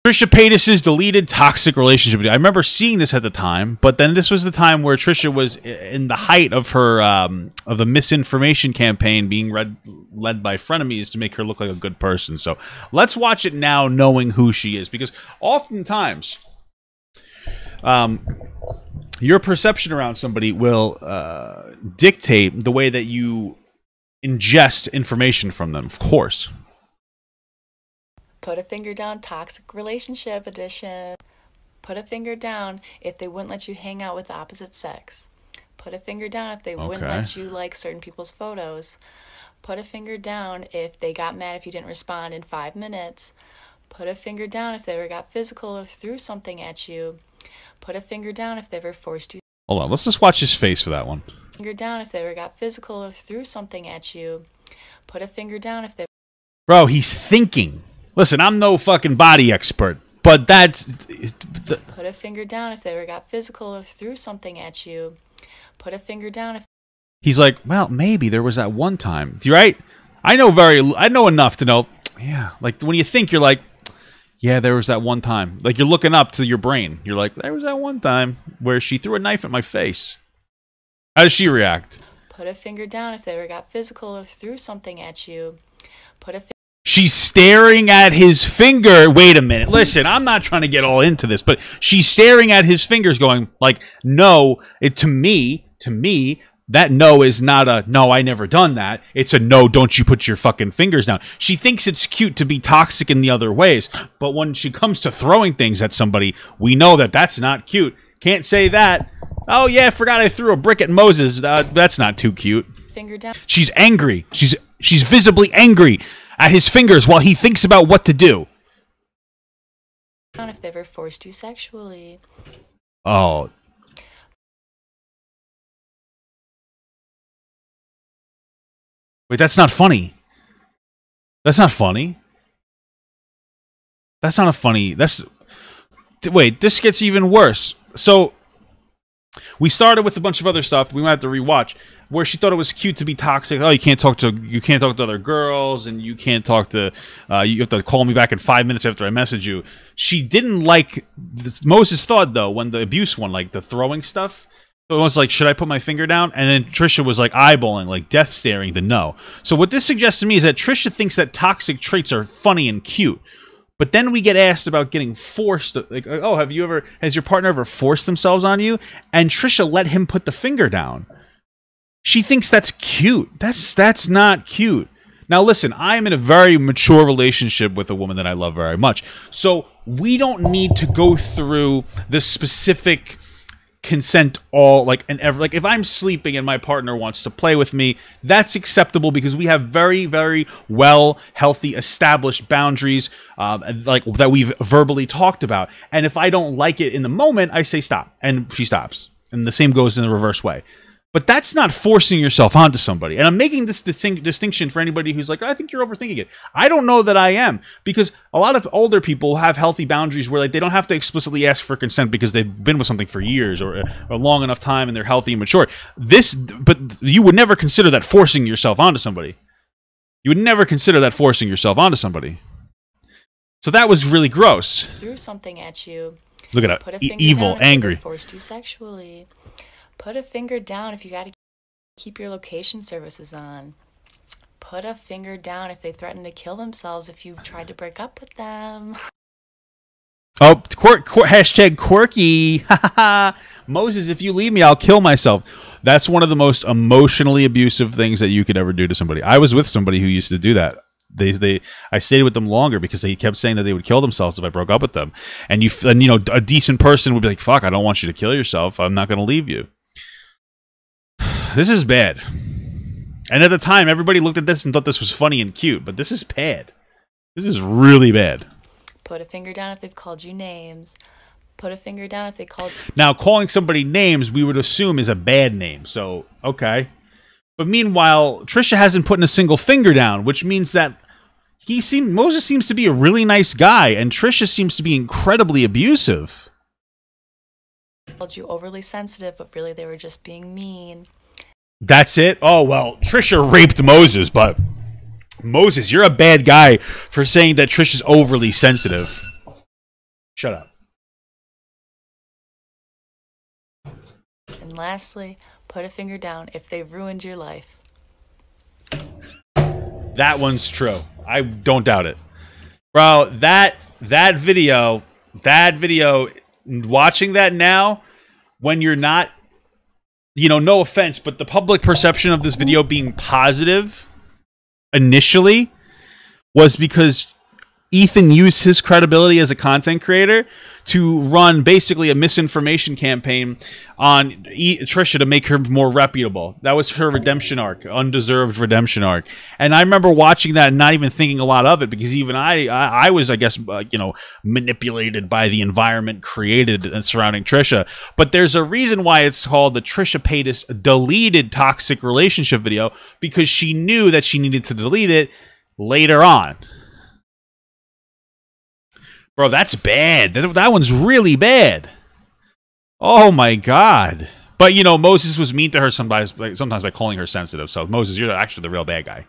Trisha Paytas' deleted toxic relationship video. I remember seeing this at the time, but then this was the time where Trisha was in the height of her of the misinformation campaign being led by frenemies to make her look like a good person. So let's watch it now, knowing who she is, because oftentimes your perception around somebody will dictate the way that you ingest information from them, of course. Put a finger down, toxic relationship edition. Put a finger down if they wouldn't let you hang out with the opposite sex. Put a finger down if they wouldn't let you like certain people's photos. Put a finger down if they got mad if you didn't respond in 5 minutes. Put a finger down if they ever got physical or threw something at you. Put a finger down if they ever forced you. Hold on, let's just watch his face for that one. Finger down if they ever got physical or threw something at you. Put a finger down if they... Bro, he's thinking. Listen, I'm no fucking body expert, but that's... Put a finger down if they ever got physical or threw something at you. Put a finger down if... He's like, well, maybe there was that one time. You right? I know enough to know, yeah, like when you think, you're like, yeah, there was that one time. Like you're looking up to your brain. You're like, there was that one time where she threw a knife at my face. How does she react? Put a finger down if they ever got physical or threw something at you. Put a... She's staring at his finger. Wait a minute. Listen, I'm not trying to get all into this, but she's staring at his fingers going like, no, to me, that no is not a, no, I never done that. It's a no, don't you put your fucking fingers down. She thinks it's cute to be toxic in the other ways, but when she comes to throwing things at somebody, we know that that's not cute. Can't say that. Oh yeah, I forgot I threw a brick at Moses. That's not too cute. Finger down. She's angry. She's visibly angry at his fingers while he thinks about what to do. If they ever forced you sexually. Oh. Wait, that's not funny. That's not funny. That's not a funny... Wait, this gets even worse. So, we started with a bunch of other stuff we might have to rewatch, where she thought it was cute to be toxic. Oh, you can't talk to other girls, and you can't talk to... you have to call me back in 5 minutes after I message you. She didn't like... Moses thought, though, when the abuse one, like the throwing stuff... So it was like, should I put my finger down? And then Trisha was like eyeballing, like death staring the no. So what this suggests to me is that Trisha thinks that toxic traits are funny and cute. But then we get asked about getting forced. Like, oh, has your partner ever forced themselves on you? And Trisha let him put the finger down. She thinks that's cute. That's not cute. Now listen, I'm in a very mature relationship with a woman that I love very much. So we don't need to go through the specific... consent all like if I'm sleeping and my partner wants to play with me, that's acceptable because we have very, very well healthy established boundaries like that we've verbally talked about. And if I don't like it in the moment, I say stop, and she stops. And the same goes in the reverse way. But that's not forcing yourself onto somebody. And I'm making this distinction for anybody who's like, I think you're overthinking it. I don't know that I am, because a lot of older people have healthy boundaries where like they don't have to explicitly ask for consent because they've been with something for years or a long enough time and they're healthy and mature. But you would never consider that forcing yourself onto somebody. You would never consider that forcing yourself onto somebody. So that was really gross. Threw something at you. Look at that. Evil, angry. Forced you sexually. Put a finger down if you got to keep your location services on. Put a finger down if they threaten to kill themselves if you tried to break up with them. Oh, hashtag quirky. Moses, if you leave me, I'll kill myself. That's one of the most emotionally abusive things that you could ever do to somebody. I was with somebody who used to do that. I stayed with them longer because they kept saying that they would kill themselves if I broke up with them. And you know, a decent person would be like, fuck, I don't want you to kill yourself. I'm not going to leave you. This is bad. And at the time, everybody looked at this and thought this was funny and cute, but this is bad. This is really bad. Put a finger down if they've called you names. Put a finger down if they called... Now, calling somebody names, we would assume is a bad name, so, okay. But meanwhile, Trisha hasn't put a single finger down, which means that Moses seems to be a really nice guy, and Trisha seems to be incredibly abusive. Called you overly sensitive, but really they were just being mean. That's it? Oh, well, Trisha raped Moses, but Moses, you're a bad guy for saying that Trisha's overly sensitive. Shut up. And lastly, put a finger down if they've ruined your life. That one's true. I don't doubt it. Bro, that video, watching that now, when you're not, no offense, but the public perception of this video being positive initially was because Ethan used his credibility as a content creator to run basically a misinformation campaign on Trisha to make her more reputable. That was her redemption arc, undeserved redemption arc. And I remember watching that and not even thinking a lot of it, because even I was, I guess, manipulated by the environment created surrounding Trisha. But there's a reason why it's called the Trisha Paytas deleted toxic relationship video, because she knew that she needed to delete it later on. Bro, that's bad. That one's really bad. Oh my God. But Moses was mean to her sometimes by calling her sensitive. So Moses, you're actually the real bad guy.